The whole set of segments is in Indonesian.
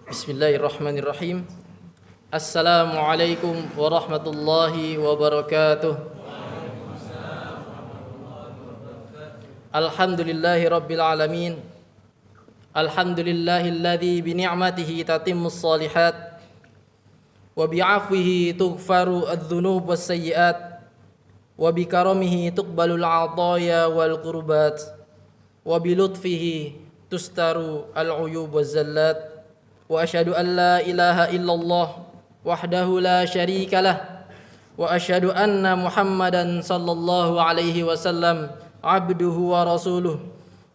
Bismillahirrahmanirrahim. Assalamualaikum warahmatullahi wabarakatuh. Alhamdulillahi rabbil alamin. Alhamdulillahilladzi bi ni'matihi tatimmus shalihat wa bi 'afwihi tughfaru adz-dzunub was sayyi'at wa bi karamihi tuqbalul 'ataya wal qurbat wa bi lutfihi tustaru al-'uyub waz zallat. Wa asyhadu an la ilaha illallah wahdahu la syarika lah wa asyhadu anna Muhammadan sallallahu alaihi wasallam abduhu wa rasuluh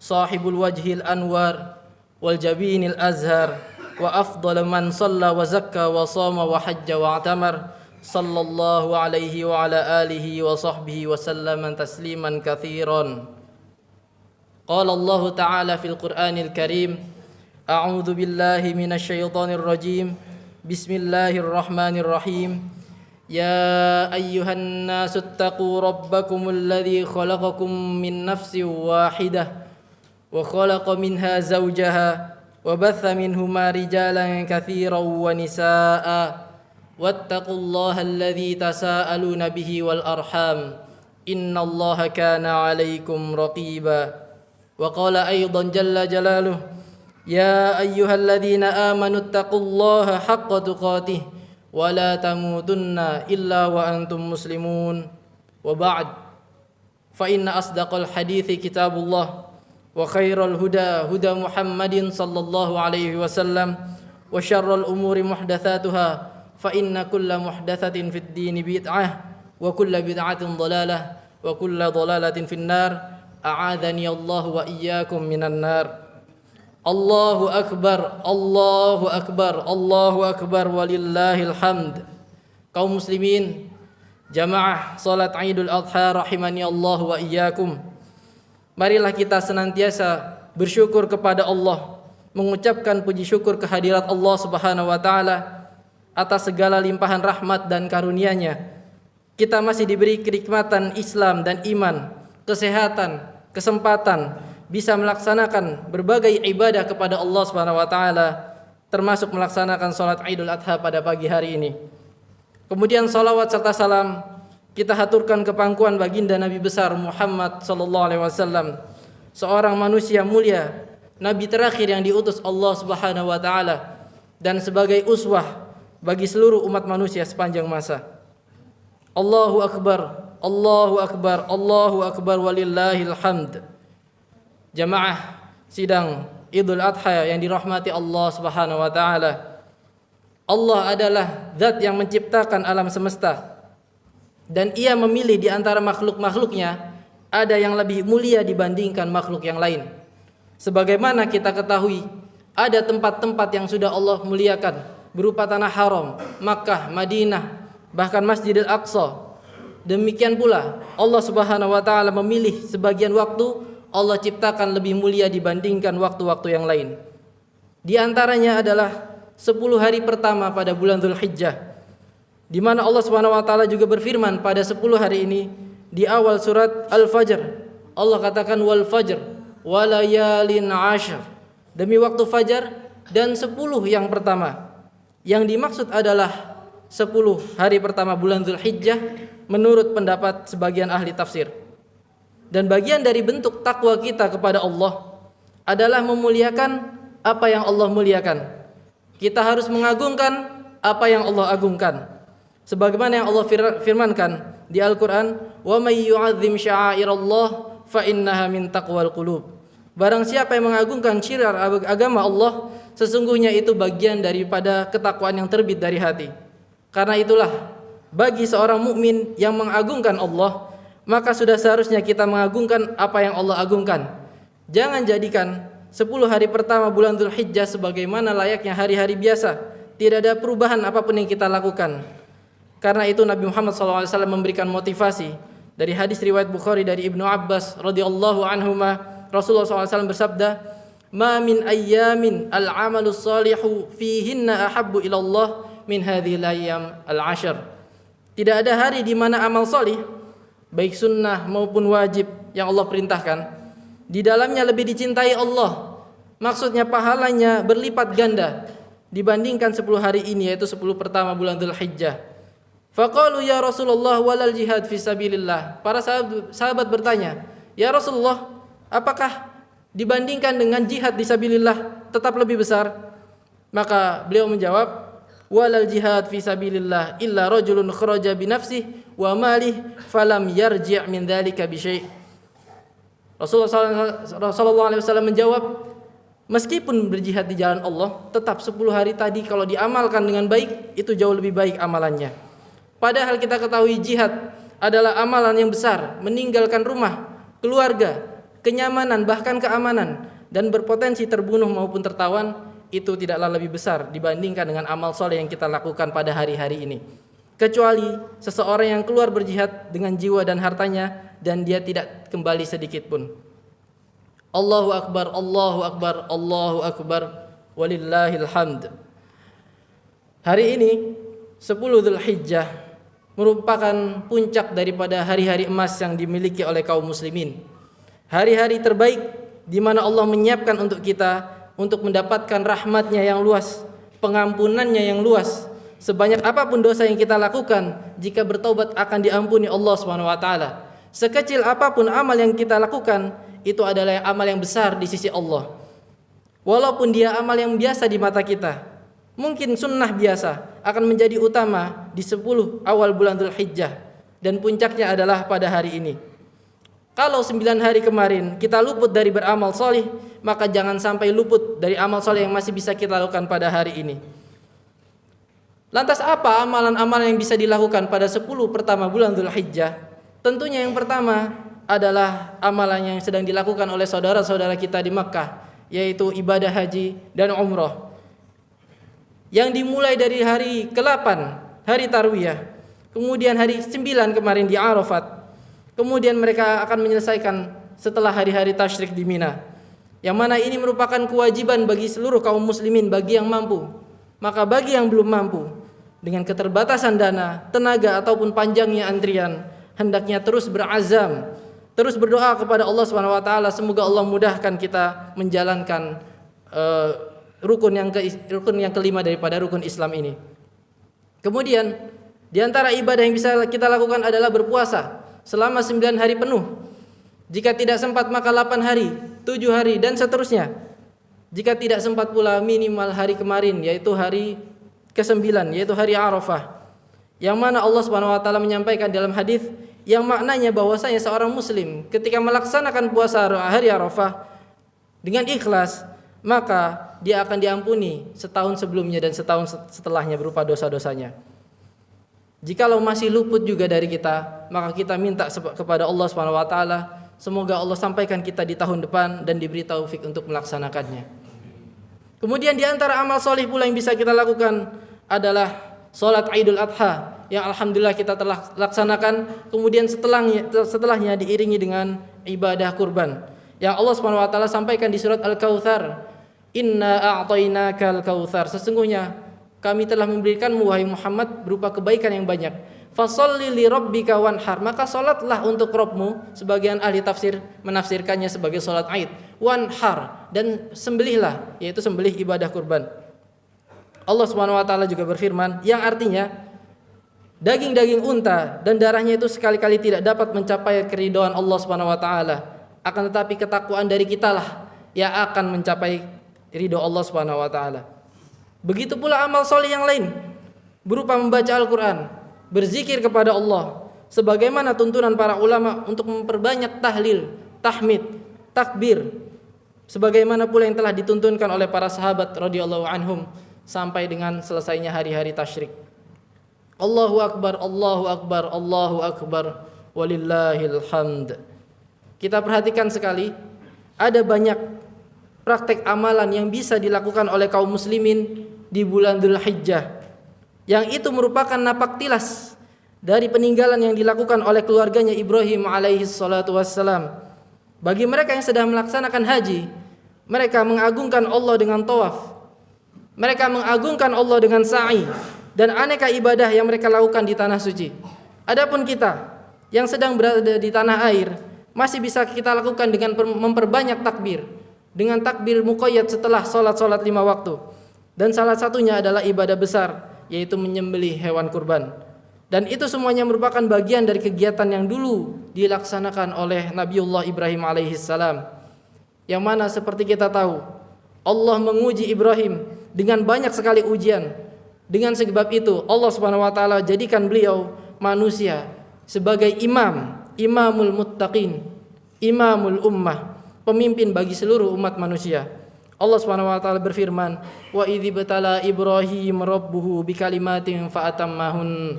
sahibul wajhil anwar wal jabinil azhar wa afdal man shalla wa zakka wa shama wa hajja wa atamar sallallahu alaihi wa ala alihi wa sahbihi wa sallama tasliman katsiran. Qala Allah ta'ala fil Qur'anil Karim, A'udzu billahi minasy syaithanir rajim. Bismillahirrahmanirrahim. Ya ayyuhan nasu taqu rabbakumul ladzi khalaqakum min nafsin wahidah wa khalaqa minha zawjaha wa batha minhuma rijalan katsiran wa nisaa'a wattaqullaha alladzi tasaaluna bihi wal arham innallaha kana 'alaikum raqiba. Wa qala aidan jalla jalaluhu, Ya ayyuhalladzina amanu taqullaha haqqa tuqatih wa la tamutunna illa wa antum muslimun. Wa ba'd, fa inna asdaqal hadithi kitabullah wa khairal huda huda Muhammadin sallallahu alaihi wasallam wa syarral umuri muhdatsatuha fa inna kulla muhdatsatin fid dini bid'ah wa kulla bid'atin dhalalah wa kulla dhalalatin finnar. A'adzani Allah wa iyyakum minan nar. Allahu akbar, Allahu akbar, Allahu akbar walillahil hamd. Kaum muslimin, jamaah salat Idul Adha rahimani Allah wa iyyakum. Marilah kita senantiasa bersyukur kepada Allah, mengucapkan puji syukur kehadirat Allah Subhanahu wa taala atas segala limpahan rahmat dan karunia-Nya. Kita masih diberi kenikmatan Islam dan iman, kesehatan, kesempatan bisa melaksanakan berbagai ibadah kepada Allah Subhanahu wa taala, termasuk melaksanakan salat Idul Adha pada pagi hari ini. Kemudian salawat serta salam kita haturkan ke pangkuan baginda Nabi besar Muhammad sallallahu alaihi wasallam, seorang manusia mulia, nabi terakhir yang diutus Allah Subhanahu wa taala dan sebagai uswah bagi seluruh umat manusia sepanjang masa. Allahu akbar, Allahu akbar, Allahu akbar walillahil hamd. Jamaah sidang Idul Adha yang dirahmati Allah Subhanahu wa taala. Allah adalah zat yang menciptakan alam semesta dan Ia memilih di antara makhluk-makhluknya ada yang lebih mulia dibandingkan makhluk yang lain. Sebagaimana kita ketahui, ada tempat-tempat yang sudah Allah muliakan berupa tanah haram, Makkah, Madinah, bahkan Masjidil Aqsa. Demikian pula Allah Subhanahu wa taala memilih sebagian waktu Allah ciptakan lebih mulia dibandingkan waktu-waktu yang lain. Di antaranya adalah 10 hari pertama pada bulan Dzulhijjah, di mana Allah Subhanahu wa taala juga berfirman pada 10 hari ini di awal surat Al-Fajr. Allah katakan wal fajr wa layalin 'ashr. Demi waktu fajar dan 10 yang pertama. Yang dimaksud adalah 10 hari pertama bulan Dzulhijjah menurut pendapat sebagian ahli tafsir. Dan bagian dari bentuk takwa kita kepada Allah adalah memuliakan apa yang Allah muliakan. Kita harus mengagungkan apa yang Allah agungkan. Sebagaimana yang Allah firmankan di Al-Quran, wa may yu'azzim sya'airallah fa innaha min taqwal qulub. Barang siapa yang mengagungkan syiar agama Allah, sesungguhnya itu bagian daripada ketakwaan yang terbit dari hati. Karena itulah bagi seorang mukmin yang mengagungkan Allah, maka sudah seharusnya kita mengagungkan apa yang Allah agungkan. Jangan jadikan 10 hari pertama bulan Dzulhijjah sebagaimana layaknya hari-hari biasa. Tidak ada perubahan apapun yang kita lakukan. Karena itu Nabi Muhammad SAW memberikan motivasi. Dari hadis riwayat Bukhari dari Ibnu Abbas radhiyallahu anhuma, Rasulullah SAW bersabda, Ma min ayyamin al-amalus salihu fihinna ahabbu ilallah min hadhil ayyam al-ashr. Tidak ada hari di mana amal salih baik sunnah maupun wajib yang Allah perintahkan di dalamnya lebih dicintai Allah. Maksudnya pahalanya berlipat ganda dibandingkan 10 hari ini, yaitu 10 pertama bulan Dzulhijjah. Faqalu ya Rasulullah walal jihad fi sabilillah. Para sahabat bertanya, "Ya Rasulullah, apakah dibandingkan dengan jihad di sabilillah tetap lebih besar?" Maka beliau menjawab, "Walal jihad fi sabilillah illa rajulun kharaja bi nafsihi wa malih falam yarji' min dzalika bi syai'." Rasulullah sallallahu alaihi wasallam menjawab, meskipun berjihad di jalan Allah, tetap 10 hari tadi kalau diamalkan dengan baik, itu jauh lebih baik amalannya. Padahal kita ketahui jihad adalah amalan yang besar, meninggalkan rumah, keluarga, kenyamanan, bahkan keamanan, dan berpotensi terbunuh maupun tertawan, itu tidaklah lebih besar dibandingkan dengan amal soleh yang kita lakukan pada hari-hari ini. Kecuali seseorang yang keluar berjihad dengan jiwa dan hartanya, dan dia tidak kembali sedikit pun. Allahu Akbar, Allahu Akbar, Allahu Akbar, walillahil hamd. Hari ini 10 Dzulhijjah merupakan puncak daripada hari-hari emas yang dimiliki oleh kaum muslimin. Hari-hari terbaik di mana Allah menyiapkan untuk kita untuk mendapatkan rahmatnya yang luas, pengampunannya yang luas. Sebanyak apapun dosa yang kita lakukan, jika bertaubat akan diampuni Allah SWT. Sekecil apapun amal yang kita lakukan, itu adalah amal yang besar di sisi Allah. Walaupun dia amal yang biasa di mata kita, mungkin sunnah biasa, akan menjadi utama di 10 awal bulan Dzulhijjah, dan puncaknya adalah pada hari ini. Kalau 9 hari kemarin kita luput dari beramal soleh, maka jangan sampai luput dari amal soleh yang masih bisa kita lakukan pada hari ini. Lantas apa amalan-amalan yang bisa dilakukan pada 10 pertama bulan Dzulhijjah? Tentunya yang pertama adalah amalan yang sedang dilakukan oleh saudara-saudara kita di Makkah, yaitu ibadah haji dan umrah, yang dimulai dari hari ke-8, hari Tarwiyah, kemudian hari 9 kemarin di Arafat, kemudian mereka akan menyelesaikan setelah hari-hari tasyrik di Mina, yang mana ini merupakan kewajiban bagi seluruh kaum muslimin, bagi yang mampu. Maka bagi yang belum mampu, dengan keterbatasan dana, tenaga, ataupun panjangnya antrian, hendaknya terus berazam, terus berdoa kepada Allah SWT, semoga Allah mudahkan kita menjalankan rukun yang kelima daripada rukun Islam ini. Kemudian di antara ibadah yang bisa kita lakukan adalah berpuasa selama 9 hari penuh. Jika tidak sempat maka 8 hari, 7 hari, dan seterusnya. Jika tidak sempat pula minimal hari kemarin, yaitu hari ke-9, yaitu hari Arafah, yang mana Allah SWT menyampaikan dalam hadis yang maknanya bahwasanya seorang muslim ketika melaksanakan puasa hari Arafah dengan ikhlas, maka dia akan diampuni setahun sebelumnya dan setahun setelahnya berupa dosa-dosanya. Jikalau masih luput juga dari kita, maka kita minta kepada Allah SWT, semoga Allah sampaikan kita di tahun depan dan diberi taufik untuk melaksanakannya. Kemudian di antara amal soleh pula yang bisa kita lakukan adalah salat Idul Adha, yang alhamdulillah kita telah laksanakan. Kemudian setelahnya diiringi dengan ibadah kurban, yang Allah SWT sampaikan di surat Al-Kautsar, Inna a'tainakal kautsar, sesungguhnya kami telah memberikanmu wahai Muhammad berupa kebaikan yang banyak. Fasholli li rabbika wanhar, maka salatlah untuk Rabbmu. Sebagian ahli tafsir menafsirkannya sebagai salat Aid. Wanhar, dan sembelihlah, yaitu sembelih ibadah kurban. Allah SWT juga berfirman yang artinya daging-daging unta dan darahnya itu sekali-kali tidak dapat mencapai keridhaan Allah SWT, akan tetapi ketakwaan dari kitalah yang akan mencapai ridho Allah SWT. Begitu pula amal soleh yang lain berupa membaca Al-Quran, berzikir kepada Allah, sebagaimana tuntunan para ulama untuk memperbanyak tahlil, tahmid, takbir, sebagaimana pula yang telah dituntunkan oleh para sahabat radhiyallahu anhum sampai dengan selesainya hari-hari tasyrik. Allahu Akbar, Allahu Akbar, Allahu Akbar, walillahil hamd. Kita perhatikan sekali, ada banyak praktek amalan yang bisa dilakukan oleh kaum muslimin di bulan Dzulhijjah, yang itu merupakan napak tilas dari peninggalan yang dilakukan oleh keluarganya Ibrahim alaihi salatu wassalam. Bagi mereka yang sedang melaksanakan haji, mereka mengagungkan Allah dengan tawaf, mereka mengagungkan Allah dengan sa'i, dan aneka ibadah yang mereka lakukan di tanah suci. Adapun kita yang sedang berada di tanah air, masih bisa kita lakukan dengan memperbanyak takbir, dengan takbir muqayyad setelah salat-salat 5 waktu. Dan salah satunya adalah ibadah besar, yaitu menyembelih hewan kurban. Dan itu semuanya merupakan bagian dari kegiatan yang dulu dilaksanakan oleh Nabiullah Ibrahim alaihissalam. Yang mana seperti kita tahu, Allah menguji Ibrahim dengan banyak sekali ujian. Dengan sebab itu Allah Subhanahu wa taala jadikan beliau manusia sebagai imamul muttaqin, imamul ummah, pemimpin bagi seluruh umat manusia. Allah Subhanahu wa taala berfirman, "Wa idzi batala Ibrahim rabbuhu bikalimatin fa'atammahun.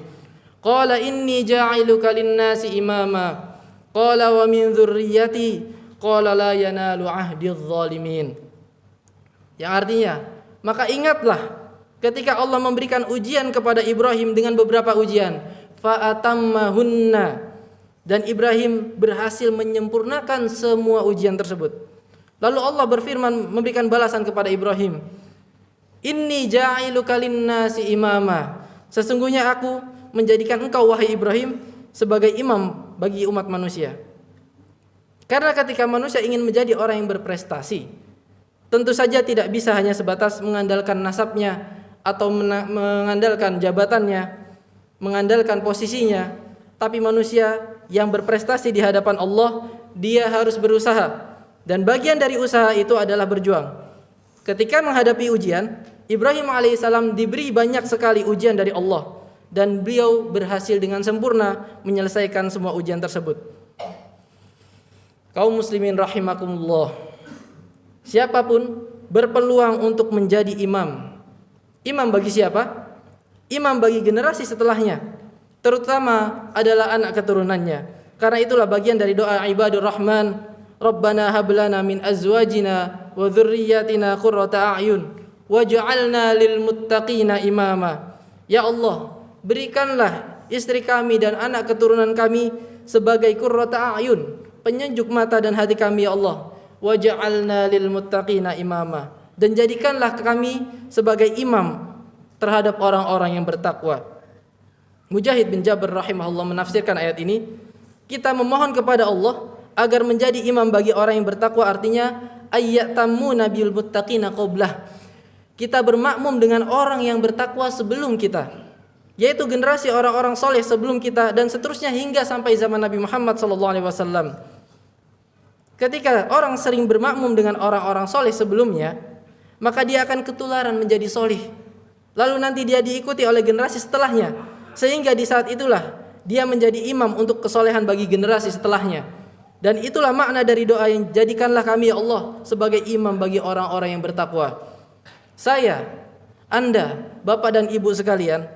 Qala inni ja'iluka lin-nasi imama. Qala wa min dzurriyyati. Qala la yanalu 'ahdidz zalimin." Yang artinya, maka ingatlah ketika Allah memberikan ujian kepada Ibrahim dengan beberapa ujian, fa'atammahunna, dan Ibrahim berhasil menyempurnakan semua ujian tersebut. Lalu Allah berfirman memberikan balasan kepada Ibrahim, "Inni ja'iluka lin-nasi imama." Sesungguhnya aku menjadikan engkau wahai Ibrahim sebagai imam bagi umat manusia. Karena ketika manusia ingin menjadi orang yang berprestasi, tentu saja tidak bisa hanya sebatas mengandalkan nasabnya atau mengandalkan jabatannya, mengandalkan posisinya, tapi manusia yang berprestasi di hadapan Allah, dia harus berusaha. Dan bagian dari usaha itu adalah berjuang. Ketika menghadapi ujian, Ibrahim alaihissalam diberi banyak sekali ujian dari Allah, dan beliau berhasil dengan sempurna menyelesaikan semua ujian tersebut. Kaum muslimin rahimakumullah, siapapun berpeluang untuk menjadi imam. Imam bagi siapa? Imam bagi generasi setelahnya, terutama adalah anak keturunannya. Karena itulah bagian dari doa ibadur rahman, Rabbana hablana min azwajina wa dzurriyyatina qurrata a'yun waj'alna lil muttaqina imama. Ya Allah, berikanlah istri kami dan anak keturunan kami sebagai qurrata a'yun, penyejuk mata dan hati kami ya Allah. Waj'alna lil muttaqina imama, dan jadikanlah kami sebagai imam terhadap orang-orang yang bertakwa. Mujahid bin Jabir rahimahullah menafsirkan ayat ini, kita memohon kepada Allah agar menjadi imam bagi orang yang bertakwa, artinya ayyatammu nabil muttaqina qablah. Kita bermakmum dengan orang yang bertakwa sebelum kita, yaitu generasi orang-orang soleh sebelum kita, dan seterusnya hingga sampai zaman Nabi Muhammad SAW. Ketika orang sering bermakmum dengan orang-orang soleh sebelumnya, maka dia akan ketularan menjadi soleh. Lalu nanti dia diikuti oleh generasi setelahnya, sehingga di saat itulah dia menjadi imam untuk kesolehan bagi generasi setelahnya. Dan itulah makna dari doa yang jadikanlah kami ya Allah sebagai imam bagi orang-orang yang bertakwa. Saya, Anda, Bapak dan Ibu sekalian,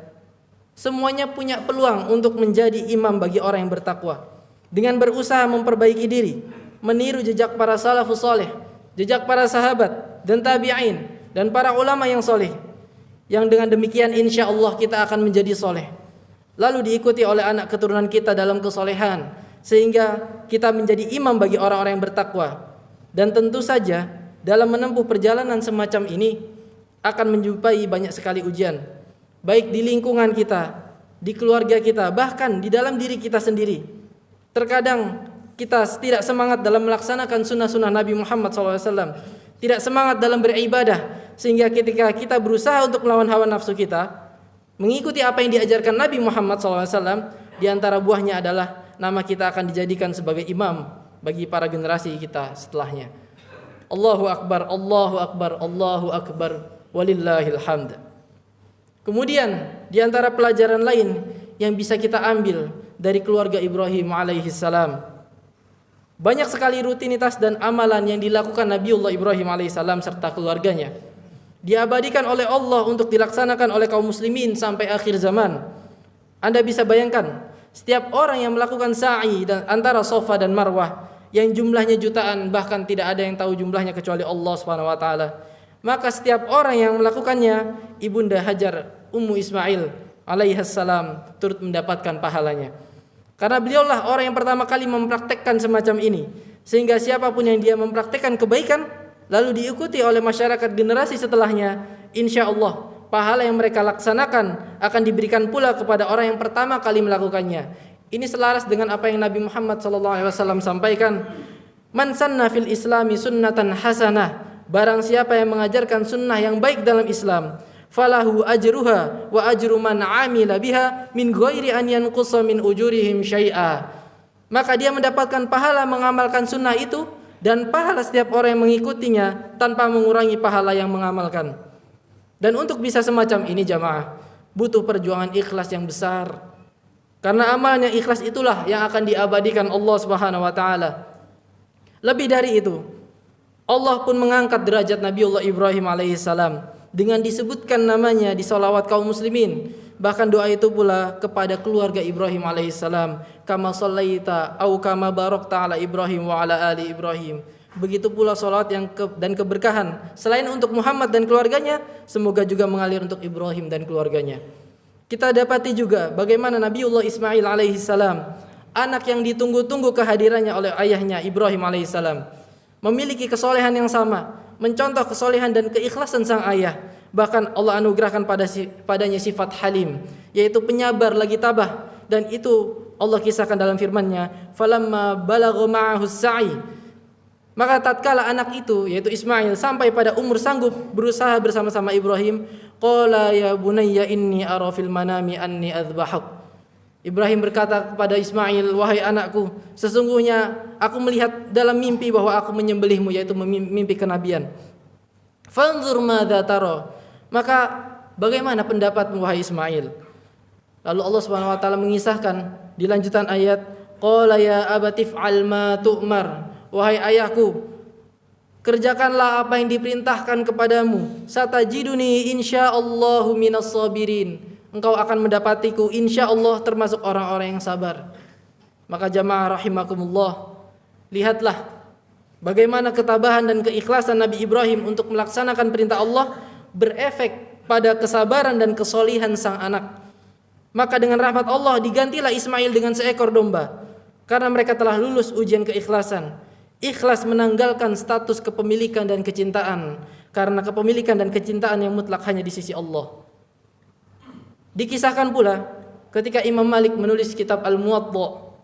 semuanya punya peluang untuk menjadi imam bagi orang yang bertakwa, dengan berusaha memperbaiki diri, meniru jejak para salafus saleh, jejak para sahabat dan tabi'in dan para ulama yang soleh. Yang dengan demikian insya Allah kita akan menjadi soleh, lalu diikuti oleh anak keturunan kita dalam kesolehan, sehingga kita menjadi imam bagi orang-orang yang bertakwa. Dan tentu saja dalam menempuh perjalanan semacam ini akan menjumpai banyak sekali ujian, baik di lingkungan kita, di keluarga kita, bahkan di dalam diri kita sendiri. Terkadang kita tidak semangat dalam melaksanakan sunnah-sunnah Nabi Muhammad SAW, tidak semangat dalam beribadah, sehingga ketika kita berusaha untuk melawan hawa nafsu kita, mengikuti apa yang diajarkan Nabi Muhammad SAW, di antara buahnya adalah nama kita akan dijadikan sebagai imam bagi para generasi kita setelahnya. Allahu Akbar, Allahu Akbar, Allahu Akbar, walillahil hamd. Kemudian di antara pelajaran lain yang bisa kita ambil dari keluarga Ibrahim alaihissalam, banyak sekali rutinitas dan amalan yang dilakukan Nabiullah Ibrahim alaihissalam serta keluarganya, diabadikan oleh Allah untuk dilaksanakan oleh kaum muslimin sampai akhir zaman. Anda bisa bayangkan, setiap orang yang melakukan sa'i dan antara Safa dan Marwah yang jumlahnya jutaan, bahkan tidak ada yang tahu jumlahnya kecuali Allah Subhanahu wa taala, maka setiap orang yang melakukannya, Ibunda Hajar Ummu Ismail alaihissalam turut mendapatkan pahalanya. Karena beliaulah orang yang pertama kali mempraktekkan semacam ini, sehingga siapapun yang dia mempraktekkan kebaikan lalu diikuti oleh masyarakat generasi setelahnya, insya Allah pahala yang mereka laksanakan akan diberikan pula kepada orang yang pertama kali melakukannya. Ini selaras dengan apa yang Nabi Muhammad SAW sampaikan, man sanna fil islami sunnatan hasanah Barang siapa yang mengajarkan sunnah yang baik dalam Islam, falahu ajruha wa ajru man amila biha min ghairi an yanqusa min ujurihim syai'a. Maka dia mendapatkan pahala mengamalkan sunnah itu dan pahala setiap orang yang mengikutinya tanpa mengurangi pahala yang mengamalkan. Dan untuk bisa semacam ini jamaah, butuh perjuangan ikhlas yang besar. Karena amalan yang ikhlas itulah yang akan diabadikan Allah Subhanahu wa taala. Lebih dari itu, Allah pun mengangkat derajat Nabiullah Ibrahim alaihissalam dengan disebutkan namanya di salawat kaum muslimin. Bahkan doa itu pula kepada keluarga Ibrahim alaihissalam, kama shallaita au kama barakta ala Ibrahim wa ala ali Ibrahim. Begitu pula salat dan keberkahan selain untuk Muhammad dan keluarganya, semoga juga mengalir untuk Ibrahim dan keluarganya. Kita dapati juga bagaimana Nabiullah Ismail alaihissalam, anak yang ditunggu-tunggu kehadirannya oleh ayahnya Ibrahim alaihissalam, memiliki kesolehan yang sama, mencontoh kesolehan dan keikhlasan sang ayah. Bahkan Allah anugerahkan padanya sifat halim, yaitu penyabar lagi tabah. Dan itu Allah kisahkan dalam firman-Nya, falamma balagha ma'ahu sa'i. Maka tatkala anak itu, yaitu Ismail, sampai pada umur sanggup berusaha bersama-sama Ibrahim, qala ya bunayya inni ara fil manami anni adzbahuk. Ibrahim berkata kepada Ismail, wahai anakku, sesungguhnya aku melihat dalam mimpi bahwa aku menyembelihmu, yaitu mimpi kenabian. Fanzur madza tara. Maka bagaimana pendapatmu wahai Ismail? Lalu Allah Subhanahu wa taala mengisahkan di lanjutan ayat, qala ya abati fa'al ma tu'mar. Wahai ayahku, kerjakanlah apa yang diperintahkan kepadamu. Satajiduni insyaallahu minas sabirin. Engkau akan mendapatiku insyaallah termasuk orang-orang yang sabar. Maka jamaah rahimakumullah, lihatlah bagaimana ketabahan dan keikhlasan Nabi Ibrahim untuk melaksanakan perintah Allah berefek pada kesabaran dan kesolihan sang anak. Maka dengan rahmat Allah digantilah Ismail dengan seekor domba, karena mereka telah lulus ujian keikhlasan. Ikhlas menanggalkan status kepemilikan dan kecintaan, karena kepemilikan dan kecintaan yang mutlak hanya di sisi Allah. Dikisahkan pula ketika Imam Malik menulis kitab Al-Muwatta,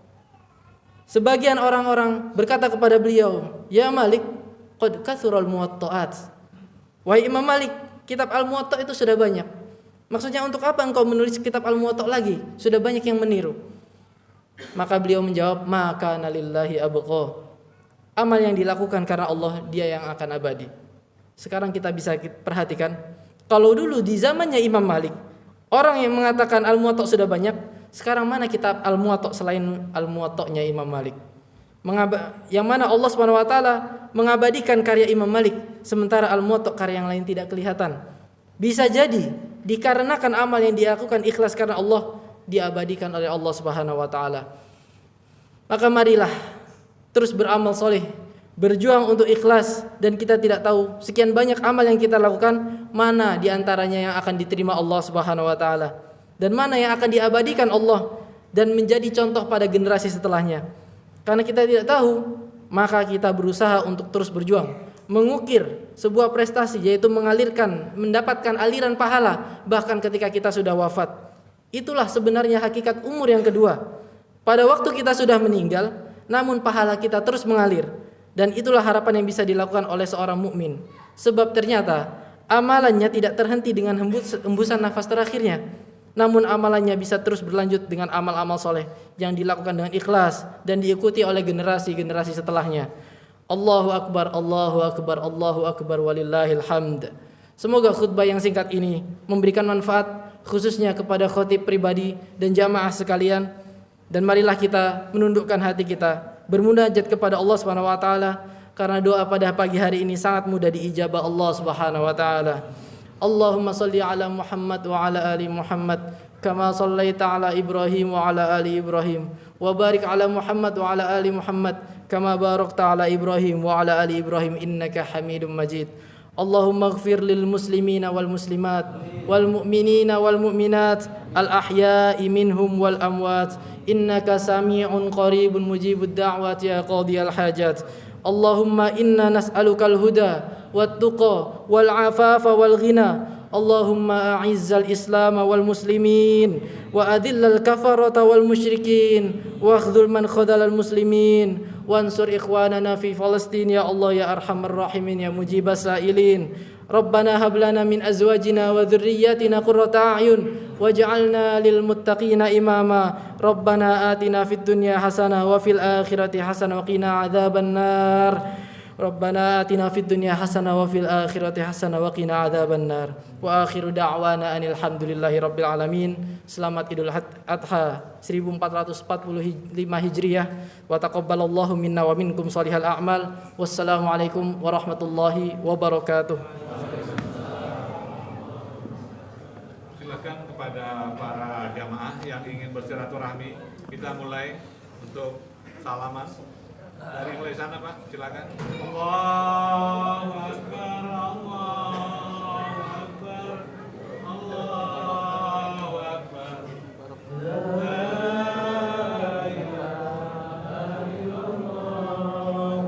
sebagian orang-orang berkata kepada beliau, ya Malik, qad kathural muwatta'at. Wahai Imam Malik, kitab Al-Muwatta itu sudah banyak. Maksudnya untuk apa engkau menulis kitab Al-Muwatta lagi? Sudah banyak yang meniru. Maka beliau menjawab, maka nalillahi abqa. Amal yang dilakukan karena Allah, dia yang akan abadi. Sekarang kita bisa perhatikan, kalau dulu di zamannya Imam Malik, orang yang mengatakan Al-Muwatta sudah banyak, sekarang mana kitab Al-Muwatta selain Al-Muwatta'nya Imam Malik? Yang mana Allah Subhanahu wa taala mengabadikan karya Imam Malik, sementara Al-Muwatta karya yang lain tidak kelihatan. Bisa jadi dikarenakan amal yang dilakukan ikhlas karena Allah, diabadikan oleh Allah Subhanahu wa taala. Maka marilah terus beramal soleh, berjuang untuk ikhlas, dan kita tidak tahu sekian banyak amal yang kita lakukan, mana diantaranya yang akan diterima Allah Subhanahu wa taala dan mana yang akan diabadikan Allah dan menjadi contoh pada generasi setelahnya. Karena kita tidak tahu, maka kita berusaha untuk terus berjuang, mengukir sebuah prestasi, yaitu mendapatkan aliran pahala bahkan ketika kita sudah wafat. Itulah sebenarnya hakikat umur yang kedua. Pada waktu kita sudah meninggal, namun pahala kita terus mengalir, dan itulah harapan yang bisa dilakukan oleh seorang mukmin. Sebab ternyata amalannya tidak terhenti dengan hembusan nafas terakhirnya, namun amalannya bisa terus berlanjut dengan amal-amal soleh yang dilakukan dengan ikhlas dan diikuti oleh generasi-generasi setelahnya. Allahu akbar, Allahu akbar, Allahu akbar, walillahil hamd. Semoga khutbah yang singkat ini memberikan manfaat khususnya kepada khotib pribadi dan jamaah sekalian. Dan marilah kita menundukkan hati kita, bermunajat kepada Allah Subhanahu wa taala, karena doa pada pagi hari ini sangat mudah diijabah Allah Subhanahu wa taala. Allahumma shalli ala Muhammad wa ala ali Muhammad kama shallaita ala Ibrahim wa ala ali Ibrahim, wa barik ala Muhammad wa ala ali Muhammad kama barakta ala Ibrahim wa ala ali Ibrahim innaka Hamidum Majid. Allahumma ighfir lil muslimina wal muslimat wal mu'minina wal mu'minat al ahya'i minhum wal amwat innaka sami'un qaribun mujibud da'wati ya qadiyal hajat. Allahumma inna nas'alukal huda wat tuqa wal afafa wal ghina. Allahumma a'izzal islam wal muslimin wa adillal kafarata wal musyrikin wa akhdhul man khadalal muslimin وانصر إخواننا في فلسطين يا الله يا أرحم الراحمين يا مجيب السائلين ربنا هب لنا من أزواجنا وذرياتنا قرة أعين واجعلنا للمتقين إماما ربنا آتنا في الدنيا حسنة وفي الآخرة حسنة وقنا عذاب النار ربنا آتنا في الدنيا حسنة وفي الآخرة حسنة وقنا عذاب النار وآخر دعوانا أن الحمد لله رب العالمين. Selamat Idul Adha 1445 Hijriah wa taqabbalallahu minna wa minkum shalihal a'mal. Wassalamualaikum warahmatullahi wabarakatuh. Silakan kepada para jamaah yang ingin bersilaturahmi, kita mulai untuk salaman. Dari mulai sana Pak, silakan. Allah